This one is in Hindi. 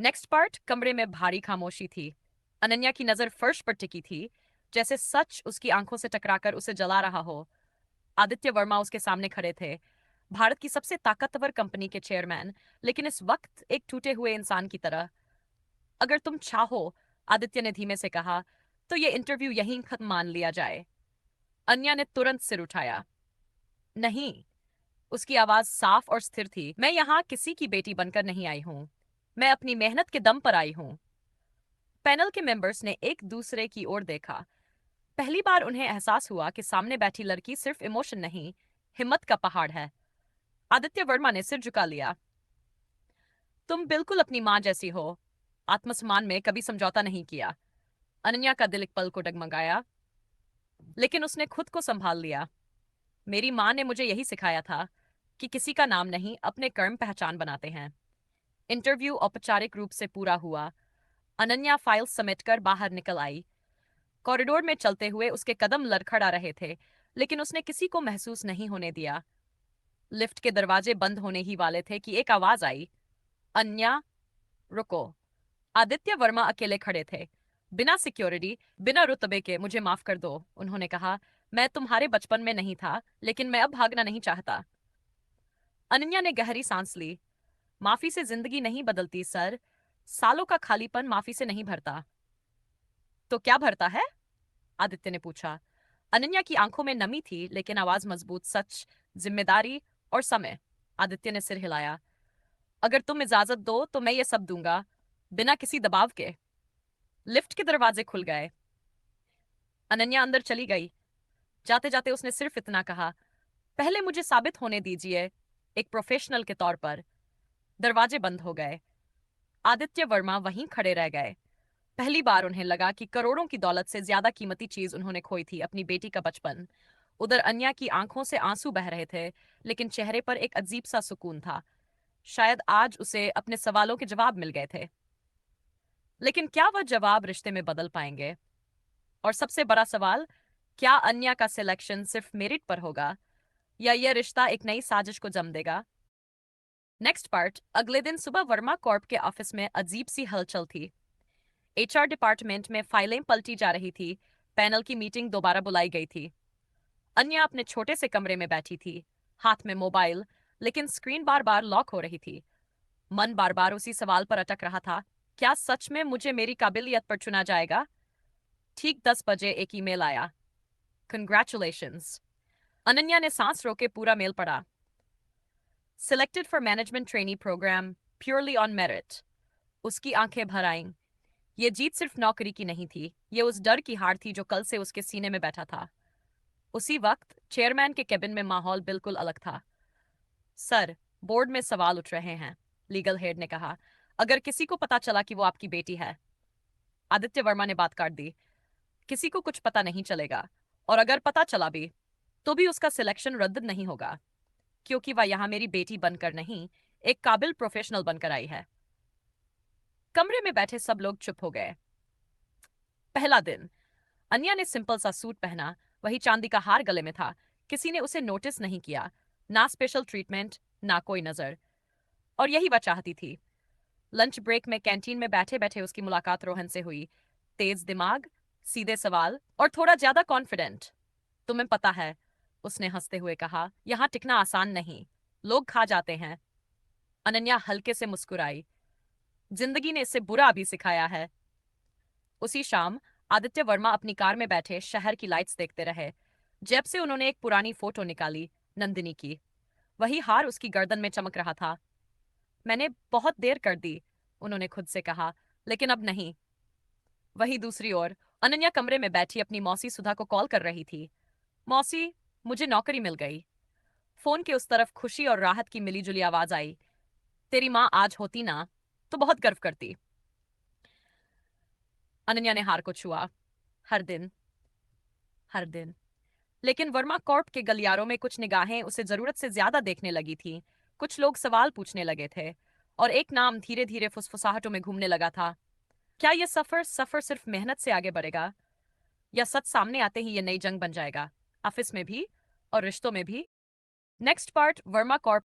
Next part. कमरे में भारी खामोशी थी। अनन्या की नजर फर्श पर टिकी थी, जैसे सच उसकी आंखों से टकराकर उसे जला रहा हो। आदित्य वर्मा उसके सामने खड़े थे, भारत की सबसे ताकतवर कंपनी के चेयरमैन, लेकिन इस वक्त एक टूटे हुए इंसान की तरह। अगर तुम चाहो, आदित्य ने धीमे से कहा, तो ये इंटरव्यू यहीं खत्म मान लिया जाए। अन्या ने तुरंत सिर उठाया। नहीं। उसकी आवाज साफ और स्थिर थी। मैं यहाँ किसी की बेटी बनकर नहीं आई हूँ। मैं अपनी मेहनत के दम पर आई हूँ। पैनल के मेंबर्स ने एक दूसरे की ओर देखा। पहली बार उन्हें एहसास हुआ कि सामने बैठी लड़की सिर्फ इमोशन नहीं, हिम्मत का पहाड़ है। आदित्य वर्मा ने सिर झुका लिया। तुम बिल्कुल अपनी माँ जैसी हो। आत्मसम्मान में कभी समझौता नहीं किया। अनन्या का दिल एक पल को डगमगाया, लेकिन उसने खुद को संभाल लिया। मेरी माँ ने मुझे यही सिखाया था कि किसी का नाम नहीं, अपने कर्म पहचान बनाते हैं। इंटरव्यू औपचारिक रूप से पूरा हुआ। अनन्या फाइल समेटकर बाहर निकल आई। कॉरिडोर में चलते हुए उसके कदम लड़खड़ा रहे थे, लेकिन उसने किसी को महसूस नहीं होने दिया। लिफ्ट के दरवाजे बंद होने ही वाले थे कि एक आवाज आई, अन्या, रुको। आदित्य वर्मा अकेले खड़े थे, बिना सिक्योरिटी, बिना रुतबे के। मुझे माफ कर दो, उन्होंने कहा। मैं तुम्हारे बचपन में नहीं था, लेकिन मैं अब भागना नहीं चाहता। अनन्या ने गहरी सांस ली। माफी से जिंदगी नहीं बदलती सर, सालों का खालीपन माफी से नहीं भरता। तो क्या भरता है? आदित्य ने पूछा। अनन्या की आंखों में नमी थी, लेकिन आवाज मजबूत। सच, जिम्मेदारी और समय। आदित्य ने सिर हिलाया। अगर तुम इजाजत दो तो मैं ये सब दूंगा, बिना किसी दबाव के। लिफ्ट के दरवाजे खुल गए। अनन्या अंदर चली गई। जाते जाते उसने सिर्फ इतना कहा, पहले मुझे साबित होने दीजिए, एक प्रोफेशनल के तौर पर। दरवाजे बंद हो गए। आदित्य वर्मा वहीं खड़े रह गए। पहली बार उन्हें लगा कि करोड़ों की दौलत से ज्यादा कीमती चीज उन्होंने खोई थी, अपनी बेटी का बचपन। उधर अन्या की आंखों से आंसू बह रहे थे, लेकिन चेहरे पर एक अजीब सा सुकून था। शायद आज उसे अपने सवालों के जवाब मिल गए थे। लेकिन क्या वह जवाब रिश्ते में बदल पाएंगे? और सबसे बड़ा सवाल, क्या अन्या का सिलेक्शन सिर्फ मेरिट पर होगा, या यह रिश्ता एक नई साजिश को जन्म देगा? Next part. अगले दिन सुबह वर्मा कॉर्प के ऑफिस में अजीब सी हलचल थी। एचआर डिपार्टमेंट में फाइलें पलटी जा रही थी। पैनल की मीटिंग दोबारा बुलाई गई थी। अन्या अपने छोटे से कमरे में बैठी थी, हाथ में मोबाइल, लेकिन स्क्रीन बार बार लॉक हो रही थी। मन बार बार उसी सवाल पर अटक रहा था, क्या सच में मुझे मेरी काबिलियत पर चुना जाएगा? ठीक 10 बजे एक ईमेल आया, कंग्रेचुलेशंस। अनन्या ने सांस रोके पूरा मेल पढ़ा। Selected for management trainee program, purely on merit. उसकी आंखें भर आईं। ये जीत सिर्फ नौकरी की नहीं थी, ये उस डर की हार थी जो कल से उसके सीने में बैठा था। उसी वक्त चेयरमैन के केबिन में माहौल बिल्कुल अलग था। सर, बोर्ड में सवाल उठ रहे हैं, लीगल हेड ने कहा। अगर किसी को पता चला कि वो आपकी बेटी है। आदित्य वर्मा ने बात काट दी। किसी को कुछ पता नहीं चलेगा, और अगर पता चला भी, तो भी उसका सिलेक्शन रद्द नहीं होगा, क्योंकि वह यहां मेरी बेटी बनकर नहीं, एक काबिल प्रोफेशनल बनकर आई है। कमरे में बैठे सब लोग चुप हो गए। पहला दिन। अन्या ने सिंपल सा सूट पहना, वही चांदी का हार गले में था। किसी ने उसे नोटिस नहीं किया, ना स्पेशल ट्रीटमेंट, ना कोई नजर। और यही वह चाहती थी। लंच ब्रेक में कैंटीन में बैठे बैठे उसकी मुलाकात रोहन से हुई। तेज दिमाग, सीधे सवाल, और थोड़ा ज्यादा कॉन्फिडेंट। तुम्हें पता है, उसने हंसते हुए कहा, यहाँ टिकना आसान नहीं, लोग खा जाते हैं। अनन्या हल्के से मुस्कुराई। जिंदगी ने इससे बुरा भी सिखाया है। उसी शाम आदित्य वर्मा अपनी कार में बैठे शहर की लाइट्स देखते रहे। जेब से उन्होंने एक पुरानी फोटो निकाली, नंदिनी की। वही हार उसकी गर्दन में चमक रहा था। मैंने बहुत देर कर दी, उन्होंने खुद से कहा, लेकिन अब नहीं। वही दूसरी ओर अनन्या कमरे में बैठी अपनी मौसी सुधा को कॉल कर रही थी। मौसी, मुझे नौकरी मिल गई। फोन के उस तरफ खुशी और राहत की मिलीजुली आवाज आई। तेरी माँ आज होती ना, तो बहुत गर्व करती। अनन्या ने हार को छुआ। हर दिन, हर दिन। लेकिन वर्मा कॉर्प के गलियारों में कुछ निगाहें उसे जरूरत से ज्यादा देखने लगी थीं। कुछ लोग सवाल पूछने लगे थे, और एक नाम धीरे धीरे फुसफुसाहटों में घूमने लगा था। क्या यह सफर सफर सिर्फ मेहनत से आगे बढ़ेगा, या सच सामने आते ही यह नई जंग बन जाएगा, ऑफिस में भी और रिश्तों में भी? Next part. वर्मा कॉर्प